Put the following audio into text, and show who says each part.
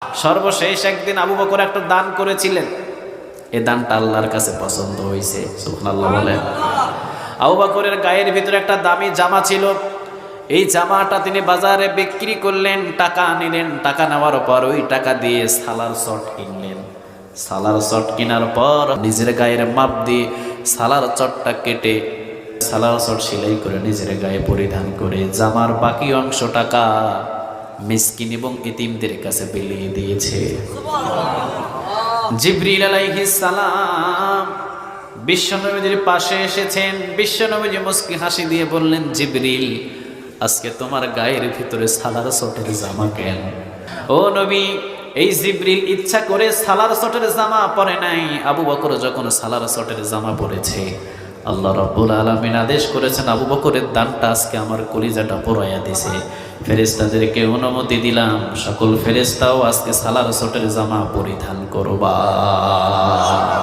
Speaker 1: সর্বশেষ একদিন আবু বকর একটা দান করেছিলেন, এই দানটা আল্লাহর কাছে পছন্দ হয়েছে। সুবহানাল্লাহ বলেন। আবু বকরের গায়ের ভিতরে একটা দামি জামা ছিল, এই জামাটা তিনি বাজারে বিক্রি করলেন, টাকা নিলেন, টাকা নেওয়ার পর ওই টাকা দিয়ে সালার শর্ট কিনলেন। সালার শর্ট কেনার পর নিজের গায়ের মাপ দিয়ে সালার চটটা কেটে সালার শর্ট সেলাই করে নিজের গায়ে পরিধান করে জামার বাকি অংশ টাকা মিসকিন এবং এতিমদের কাছে বিলিয়ে দিয়েছে। জিবরিল আলাইহিস সালাম বিশ্বনবীর পাশে এসেছেন। বিশ্বনবী মুস্কি হাসি দিয়ে বললেন, জিবরিল, আজকে তোমার গায়ের ভিতরে সালার শটের জামা কেন? ও নবী, এই জিবরিল ইচ্ছা করে সালার শটের জামা পরে নাই। আবু বকর যখন সালার শটের জামা পরেছে, আল্লাহ রাব্বুল আলামিন আদেশ করেছেন আবু বকরের দানটা আজকে আমার কলিজাটা পোড়াইয়া দিছে। ফেরেশতাদেরকে অনুমতি দিলাম, সকল ফেরেশতাও আজকে সালার শটের জামা পরিধান করবা।